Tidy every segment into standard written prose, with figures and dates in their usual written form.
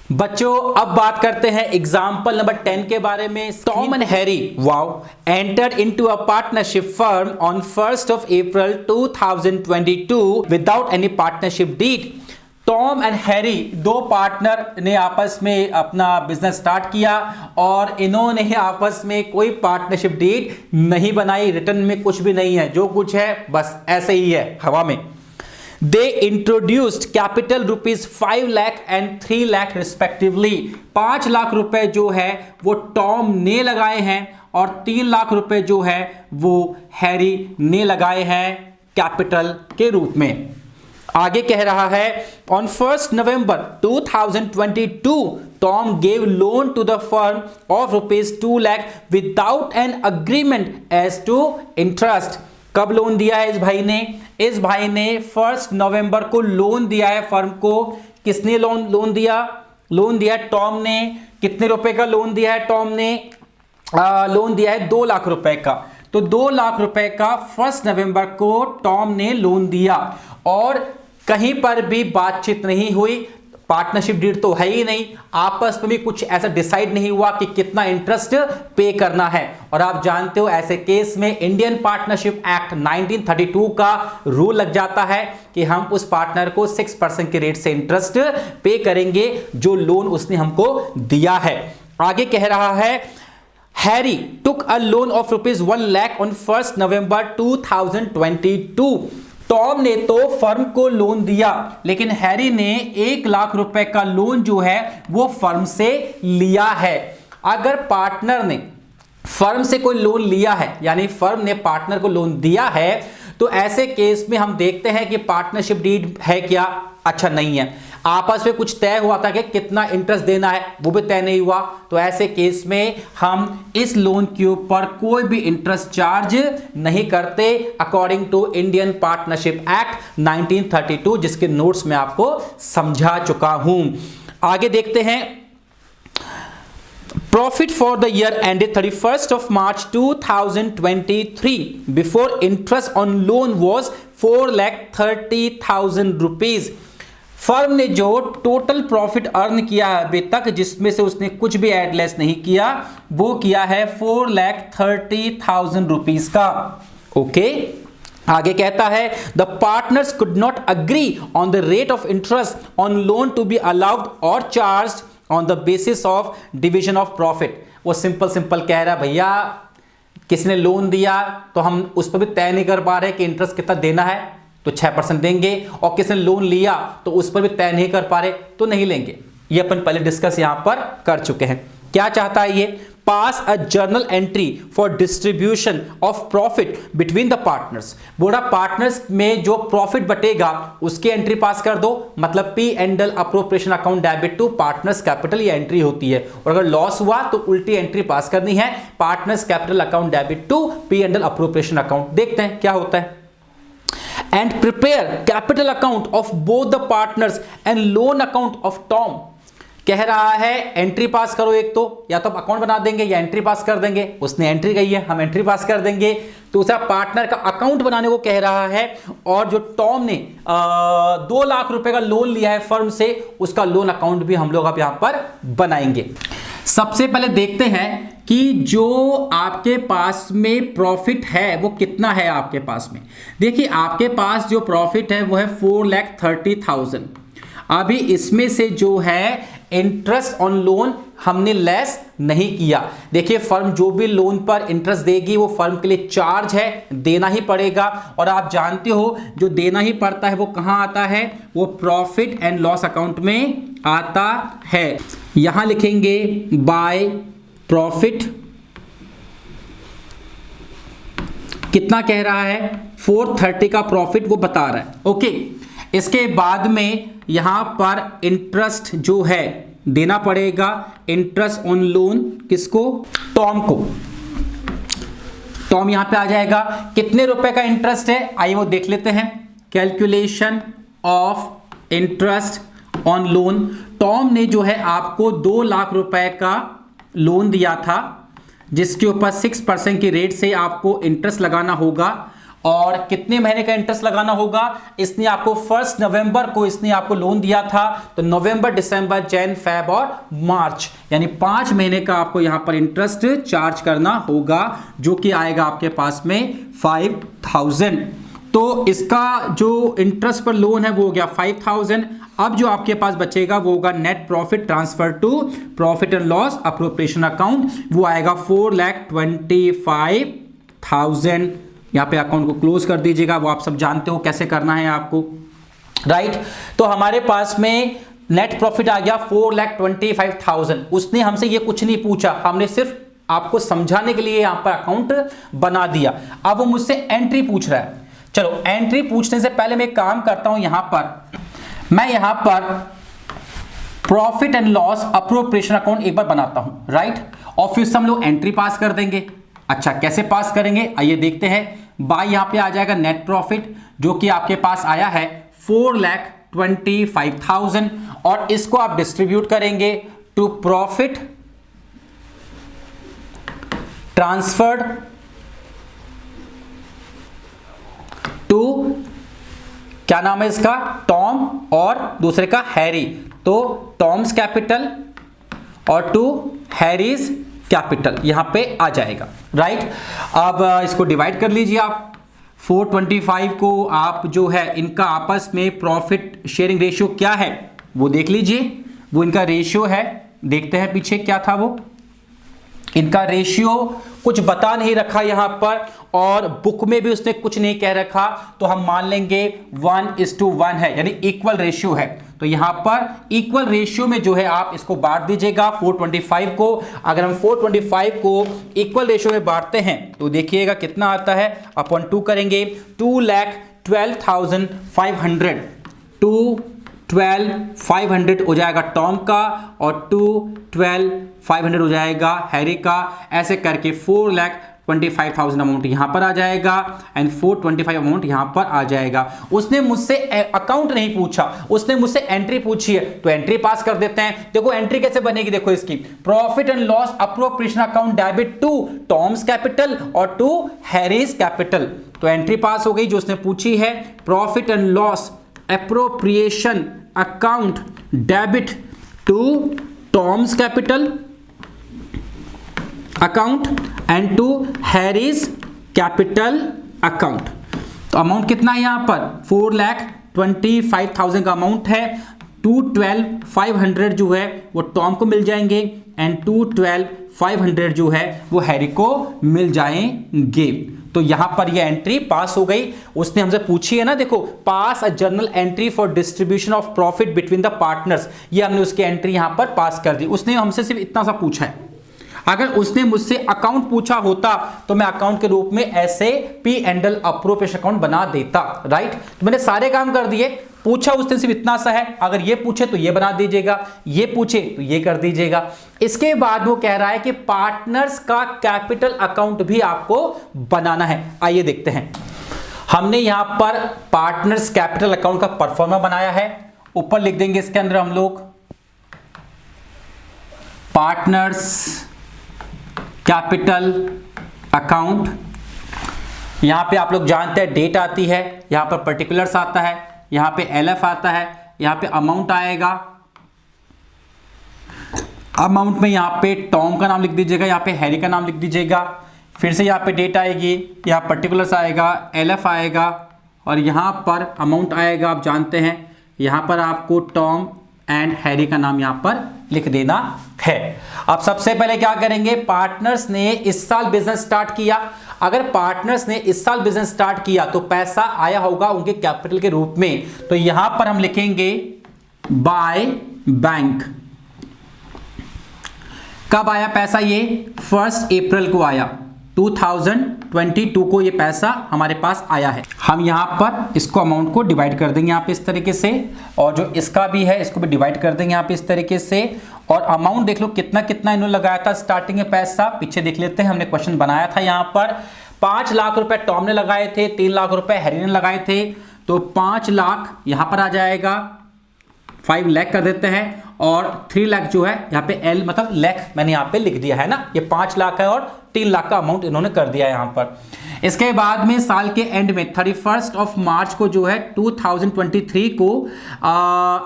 बच्चों अब बात करते हैं एग्जाम्पल नंबर 10 के बारे में। टॉम एंड हैरी वाओ entered into a partnership firm on 1st of April 2022 without any partnership deed. Tom and Harry दो पार्टनर ने आपस में अपना बिजनेस स्टार्ट किया और इन्होंने आपस में कोई पार्टनरशिप डीड नहीं बनाई, रिटर्न में कुछ भी नहीं है, जो कुछ है बस ऐसे ही है हवा में। They introduced capital rupees 5 lakh and 3 lakh respectively। 5 lakh रुपए जो है वो टॉम ने लगाए हैं और 3 लाख रुपए जो है वो हैरी ने लगाए हैं कैपिटल के रूप में। आगे कह रहा है on 1st November 2022 Tom gave loan to the firm of rupees 2 lakh without an agreement as to interest। कब लोन दिया है इस भाई ने? इस भाई ने 1 नवंबर को लोन दिया है फर्म को। किसने लोन दिया टॉम ने। कितने रुपए का लोन दिया है टॉम ने? लोन दिया है 2 लाख रुपए का। तो 2 लाख रुपए का 1 नवंबर को टॉम ने लोन दिया और कहीं पर भी बातचीत नहीं हुई। पार्टनरशिप डीड तो है ही नहीं, आपस में भी कुछ ऐसा डिसाइड नहीं हुआ कि कितना इंटरेस्ट पे करना है। और आप जानते हो ऐसे केस में इंडियन पार्टनरशिप एक्ट 1932 का रूल लग जाता है कि हम उस पार्टनर को 6% के रेट से इंटरेस्ट पे करेंगे जो लोन उसने हमको दिया है। आगे कह रहा है Harry took a loan of rupees 1 lakh on 1st November 2022। Tom ने तो फर्म को लोन दिया लेकिन हैरी ने 1 लाख रुपए का लोन जो है वो फर्म से लिया है। अगर पार्टनर ने फर्म से कोई लोन लिया है यानी फर्म ने पार्टनर को लोन दिया है तो ऐसे केस में हम देखते हैं कि पार्टनरशिप डीड है क्या? अच्छा नहीं है। आपस में कुछ तय हुआ था कि कितना इंटरेस्ट देना है, वो भी तय नहीं हुआ। तो ऐसे केस में हम इस लोन के ऊपर कोई भी इंटरेस्ट चार्ज नहीं करते according to Indian Partnership Act 1932 जिसके नोट्स में आपको समझा चुका हूं। आगे देखते हैं Profit for the year ended 31st of March 2023 before interest on loan was 4,30,000 rupees। Firm ने जो टोटल प्रॉफिट अर्न किया है अभी तक जिसमें से उसने कुछ भी एडलेस नहीं किया वो किया है 4,30,000 रुपीज का। ओके आगे कहता है the partners could not agree on the rate of interest on loan to be allowed और charge on the basis of division of profit. वो सिंपल कह रहा है भैया किसने लोन दिया तो हम उस पर भी तय नहीं कर पा रहे कि इंटरेस्ट कितना देना है तो 6% देंगे, और किसने लोन लिया तो उस पर भी तय नहीं कर पा रहे तो नहीं लेंगे। ये अपन पहले डिस्कस यहां पर कर चुके हैं। क्या चाहता है ये? Pass a journal entry for distribution of profit between the partners. बोला पार्टनर्स में जो प्रॉफिट बटेगा उसकी एंट्री पास कर दो, मतलब P&L appropriation account debit to partners capital ये एंट्री होती है। और अगर लॉस हुआ तो उल्टी एंट्री पास करनी है, partners capital account debit to P&L appropriation account. देखते हैं क्या होता है। And prepare capital account of both the partners and loan account of Tom। कह रहा है एंट्री पास करो, एक तो या तो अकाउंट बना देंगे या एंट्री पास कर देंगे। उसने एंट्री कही है हम एंट्री पास कर देंगे। दूसरा पार्टनर का अकाउंट बनाने को कह रहा है और जो टॉम ने 2 लाख रुपए का लोन लिया है फर्म से उसका लोन अकाउंट भी हम लोग अब यहां पर बनाएंगे। सबसे पहले देखते हैं कि जो आपके पास में प्रॉफिट है वो कितना है आपके पास में। देखिए आपके पास जो प्रॉफिट है वो है 4,30,000। अभी इसमें से जो है इंटरेस्ट ऑन लोन हमने लेस नहीं किया। देखिए फर्म जो भी लोन पर इंटरेस्ट देगी वो फर्म के लिए चार्ज है, देना ही पड़ेगा। और आप जानते हो जो देना ही पड़ता है वो कहां आता है? वो प्रॉफिट एंड लॉस अकाउंट में आता है। यहां लिखेंगे बाय प्रॉफिट। कितना कह रहा है? 430 का प्रॉफिट वो बता रहा है। ओके इसके बाद में यहां पर इंटरेस्ट जो है देना पड़ेगा, इंटरेस्ट ऑन लोन किसको? टॉम को। टॉम यहां पे आ जाएगा। कितने रुपए का इंटरेस्ट है आइए वो देख लेते हैं। Calculation of interest on loan. Tom ने जो है आपको 2 लाख रुपए का लोन दिया था जिसके ऊपर 6% की रेट से आपको इंटरेस्ट लगाना होगा और कितने महीने का इंटरेस्ट लगाना होगा, इसने आपको 1 नवंबर को इसने आपको लोन दिया था, तो नवंबर, दिसंबर, जैन, फेब और मार्च, यानी 5 महीने का आपको यहां पर इंटरेस्ट चार्ज करना होगा, जो कि आएगा आपके पास में 5000। तो इसका जो इंटरेस्ट पर लोन है वो हो गया 5000। अब जो आपके पास बचेगा वो होगा net profit transfer to profit and loss appropriation account, वो आएगा 4,25,000। यहां पे अकाउंट को क्लोज कर दीजिएगा, वो आप सब जानते हो कैसे करना है आपको, राइट। तो हमारे पास में नेट प्रॉफिट आ गया 4,25,000। उसने हमसे ये कुछ नहीं पूछा, हमने सिर्फ आपको समझाने के लिए यहां पर अकाउंट बना दिया। अब वो मुझसे एंट्री पूछ रहा है। चलो, एंट्री पूछने से पहले मैं एक काम करता हूं, मैं यहां पर profit and loss appropriation account एक बार बनाता हूं, राइट। और फिर हम लोग एंट्री पास कर देंगे। अच्छा, कैसे पास करेंगे आइए देखते हैं। बाय यहां पे आ जाएगा नेट प्रॉफिट, जो कि आपके पास आया है 4,25,000, और इसको आप डिस्ट्रीब्यूट करेंगे टू प्रॉफिट ट्रांसफर्ड टू, क्या नाम है इसका, टॉम, और दूसरे का हैरी, तो टॉम्स कैपिटल और टू हैरीज कैपिटल यहां पे आ जाएगा, राइट। अब इसको डिवाइड कर लीजिए आप। 425 को आप जो है इनका आपस में प्रॉफिट शेयरिंग रेशियो क्या है वो देख लीजिए। वो इनका रेशियो है, देखते हैं पीछे क्या था वो। इनका रेशियो कुछ बता नहीं रखा यहां पर, और बुक में भी उसने कुछ नहीं कह रखा, तो हम मान लेंगे 1:1 है, यानी इक्वल रेशियो है। तो यहां पर इक्वल रेशियो में जो है आप इसको बांट दीजिएगा 425 को। अगर हम 425 को इक्वल रेशियो में बांटते हैं तो देखिएगा कितना आता है, अपॉन 2 करेंगे, 2,12,500, 2,12,500 हो जाएगा टॉम का, और 2,12,500 हो जाएगा हैरी का। ऐसे करके 4,25,000 अमाउंट यहां पर आ जाएगा, एंड 425 अमाउंट यहां पर आ जाएगा। उसने मुझसे अकाउंट नहीं पूछा, उसने मुझसे एंट्री पूछी है, तो एंट्री पास कर देते हैं। देखो एंट्री कैसे बनेगी, देखो इसकी, profit and loss appropriation account debit to Tom's capital और टू हैरीज कैपिटल। तो एंट्री पास हो गई जो उसने पूछी है, profit and loss appropriation account debit to Tom's capital account and to Harry's capital account. तो अमाउंट कितना है यहां पर, 4,25,000 का अमाउंट है। 2,12,500 जो है वो टॉम को मिल जाएंगे, एंड 2,12,500 जो है वो हैरी को मिल जाएंगे। तो यहां पर ये एंट्री पास हो गई। उसने हमसे पूछी है ना, देखो, pass a journal entry for distribution of profit between the partners, ये हमने उसकी एंट्री यहां पर पास कर दी। उसने हमसे सिर्फ इतना सा पूछा है। अगर उसने मुझसे अकाउंट पूछा होता तो मैं अकाउंट के रूप में ऐसे P&L अप्रोप्रिएशन अकाउंट बना देता, राइट। तो मैंने सारे काम कर दिए। पूछा उसने सिर्फ इतना सा है, अगर ये पूछे तो ये बना दीजिएगा, ये पूछे तो ये कर दीजिएगा। इसके बाद वो कह रहा है कि पार्टनर्स का कैपिटल अकाउंट भी आपको बनाना है। आइए देखते हैं। हमने यहां पर पार्टनर्स कैपिटल अकाउंट का परफॉर्मा बनाया है, ऊपर लिख देंगे इसके अंदर हम लोग पार्टनर्स कैपिटल अकाउंट। यहां पे आप लोग जानते हैं डेट आती है, यहां पर पर्टिकुलर्स आता है, यहां पे LF आता है, यहां पे अमाउंट आएगा। अमाउंट में यहां पे टॉम का नाम लिख दीजिएगा, यहां पे हैरी का नाम लिख दीजिएगा। फिर से यहां पे डेट आएगी, यहां पर्टिकुलर्स आएगा, LF आएगा, और यहां पर अमाउंट आएगा। आप जानते हैं यहां पर आपको टॉम एंड हैरी का नाम यहां पर लिख देना है। अब सबसे पहले क्या करेंगे, पार्टनर्स ने इस साल बिजनेस स्टार्ट किया। अगर पार्टनर्स ने इस साल बिजनेस स्टार्ट किया तो पैसा आया होगा उनके कैपिटल के रूप में, तो यहां पर हम लिखेंगे बाय बैंक। कब आया पैसा, ये 1 अप्रैल को आया, 2022 को ये पैसा हमारे पास आया है। हम यहां पर इसको अमाउंट को डिवाइड कर देंगे यहां पे इस तरीके से, और जो इसका भी है इसको भी डिवाइड कर देंगे यहां पे इस तरीके से। और अमाउंट देख लो कितना कितना इन्होंने लगाया था स्टार्टिंग में पैसा, पीछे देख लेते हैं। हमने क्वेश्चन बनाया था यहां पर 5 लाख रुपए टॉम ने लगाए थे, 3 लाख रुपए हैरी ने लगाए थे, तो 5 लाख यहां पर आ जाएगा, 5 लाख कर देते हैं और 3 लाख जो है यहाँ पे एल मतलब लाख मैंने यहाँ पे लिख दिया है ना, ये 5 लाख है और 3 लाख का अमाउंट इन्होंने कर दिया है यहाँ पर। इसके बाद में साल के एंड में 31 ऑफ मार्च को जो है 2023 को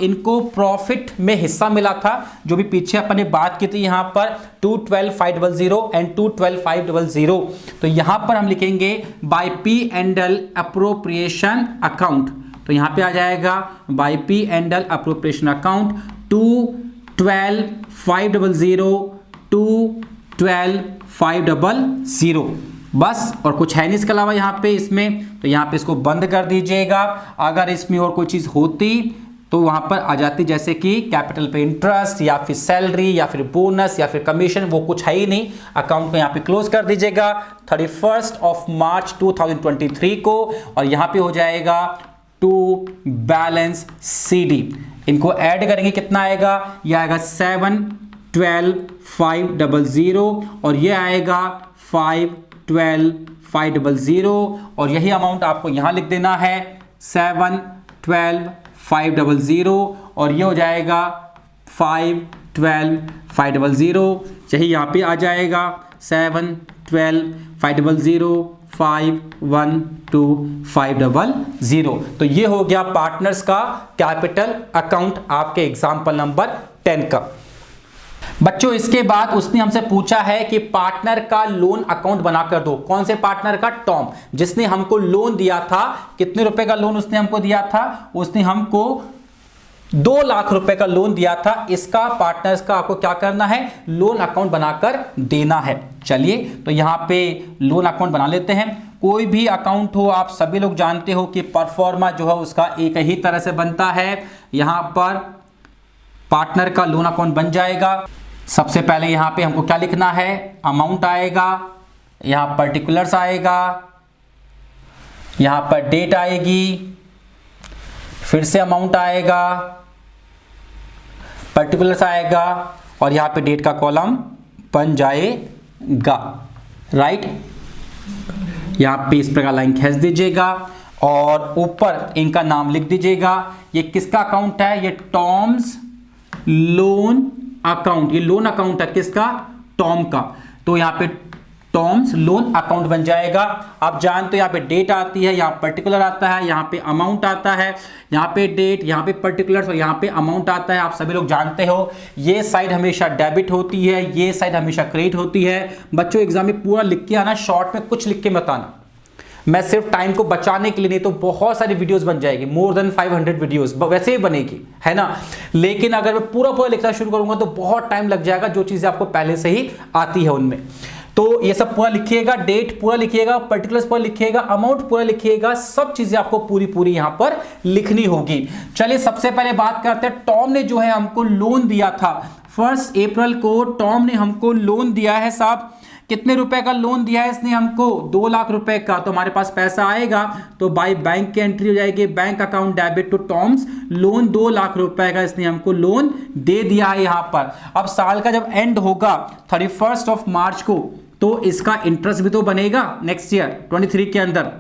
इनको प्रॉफिट में हिस्सा मिला था, जो भी पीछे अपन ने बात की थी यहाँ पर 212,500 एंड 212,500। तो यहाँ पर हम लिखेंगे by P and L appropriation account, तो यहाँ पे आ जाएगा by P and L appropriation account 212,500 212,500 बस, और कुछ है नहीं इसके अलावा यहाँ पे इसमें। तो यहाँ पे इसको बंद कर दीजिएगा। अगर इसमें और कोई चीज़ होती तो वहाँ पर आ जाती, जैसे कि कैपिटल पे इंटरेस्ट या फिर सैलरी या फिर बोनस या फिर कमीशन, वो कुछ है ही नहीं। अकाउंट को यहाँ पे क्लोज कर दीजिएगा 31 ऑफ मार्च 2023 को, और यहाँ पे हो जाएगा टू बैलेंस CD। इनको ऐड करेंगे कितना आएगा, ये आएगा 712,500 और ये आएगा 512,500, और यही अमाउंट आपको यहां लिख देना है 712,500 और ये हो जाएगा 512,500। यही यहाँ पे आ जाएगा 712,500 512,500। तो ये हो गया पार्टनर्स का कैपिटल अकाउंट आपके एग्जाम्पल नंबर 10 का। बच्चों इसके बाद उसने हमसे पूछा है कि पार्टनर का लोन अकाउंट बनाकर दो। कौन से पार्टनर का? टॉम, जिसने हमको लोन दिया था। कितने रुपए का लोन उसने हमको दिया था? उसने हमको 2 लाख रुपए का लोन दिया था। इसका पार्टनर्स का आपको क्या करना है? लोन अकाउंट बनाकर देना है। चलिए तो यहां पे लोन अकाउंट बना लेते हैं। कोई भी अकाउंट हो, आप सभी लोग जानते हो कि परफॉर्मा जो है उसका एक ही तरह से बनता है। यहां पर पार्टनर का लोन अकाउंट बन जाएगा। सबसे पहले यहां पे हमको क्या लिखना है? अमाउंट आएगा, यहां पर्टिकुलर्स आएगा, यहां पर डेट आएगी, फिर से अमाउंट आएगा, पर्टिकुलर्स आएगा और यहां पे डेट का कॉलम बन जाएगा। राइट, यहां पे इस प्रकार लाइन खींच दीजिएगा और ऊपर इनका नाम लिख दीजिएगा। ये किसका अकाउंट है? ये टॉम्स लोन अकाउंट। ये लोन अकाउंट है किसका? टॉम का। तो यहां पे टॉम्स लोन अकाउंट बन जाएगा। आप जानते हो यहाँ पे डेट आती है, यहाँ पर्टिकुलर आता है, यहाँ पे अमाउंट आता है, यहाँ पे डेट, यहाँ पे पर्टिकुलर्स और यहाँ पे अमाउंट आता है। आप सभी लोग जानते हो ये साइड हमेशा डेबिट होती है, ये साइड हमेशा क्रेडिट होती है। बच्चों एग्जाम में पूरा लिख के आना, शॉर्ट में कुछ लिख के मत आना। मैं सिर्फ टाइम को बचाने के लिए, नहीं तो बहुत सारी वीडियोस बन जाएगी, मोर देन 500 वीडियोस वैसे ही बनेगी, है ना। लेकिन अगर मैं पूरा पूरा लिखना शुरू करूंगा तो बहुत टाइम लग जाएगा, जो चीजें आपको पहले से ही आती है उनमें। तो ये सब पूरा लिखिएगा, डेट पूरा लिखिएगा, पर्टिकुलर्स पूरा लिखिएगा, अमाउंट पूरा लिखिएगा, सब चीजें आपको पूरी पूरी यहां पर लिखनी होगी। चलिए सबसे पहले बात करते हैं, टॉम ने जो है हमको लोन दिया था 1 अप्रैल को। टॉम ने हमको लोन दिया है साहब, कितने रुपए का लोन दिया है इसने हमको? 2 लाख रुपए का। तो हमारे पास पैसा आएगा तो बाय बैंक की एंट्री हो जाएगी, bank account debit to Tom's loan 2 lakh रुपए का इसने हमको लोन दे दिया है यहां पर। अब साल का जब एंड होगा 31 ऑफ मार्च को, तो इसका इंटरेस्ट भी तो बनेगा नेक्स्ट ईयर 23 के अंदर।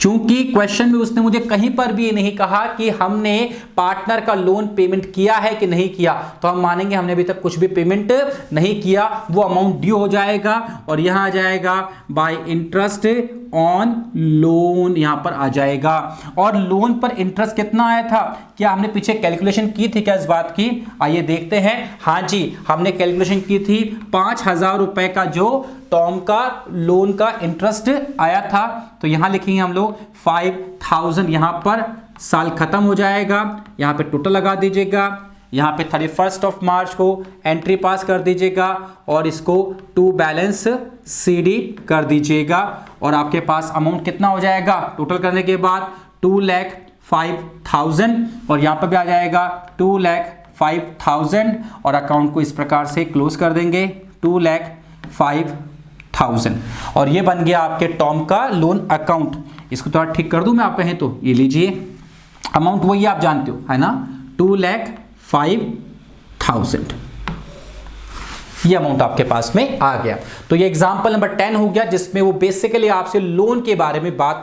चूंकि क्वेश्चन में उसने मुझे कहीं पर भी ये नहीं कहा कि हमने पार्टनर का लोन पेमेंट किया है कि नहीं किया, तो हम मानेंगे हमने अभी तक कुछ भी पेमेंट नहीं किया, वो अमाउंट ड्यू हो जाएगा और यहां आ जाएगा बाय इंटरेस्ट ऑन लोन, यहां पर आ जाएगा। और लोन पर इंटरेस्ट कितना आया था? क्या हमने पीछे कैलकुलेशन की थी क्या इस बात की? आइए देखते हैं। हाँ जी, हमने कैलकुलेशन की थी 5,000 रुपए का जो टॉम का लोन का इंटरेस्ट आया था। तो यहां लिखेंगे हम लोग 5,000, यहां पर साल खत्म हो जाएगा, यहां पे टोटल लगा दीजिएगा, यहां पे 31 ऑफ मार्च को एंट्री पास कर दीजिएगा और इसको टू बैलेंस CD कर दीजिएगा और आपके पास अमाउंट कितना हो जाएगा टोटल करने के बाद? 2,05,000 और यहां पर भी आ जाएगा 2,05,000 और अकाउंट को इस प्रकार से क्लोज कर देंगे 2,05,000 और ये बन गया आपके टॉम का लोन अकाउंट। इसको थोड़ा ठीक कर दूं मैं, आप कहें तो ये लीजिए, अमाउंट वही आप जानते हो, है ना, 2,05,000 ये अमाउंट आपके पास में आ गया। तो ये एग्जांपल नंबर 10 हो गया, जिसमें वो बेसिकली आपसे लोन के बारे में बात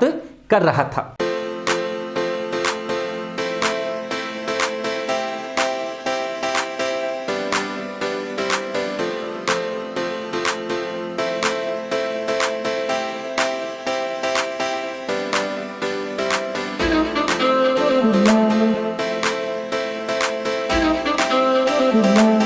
कर रहा था। Good night.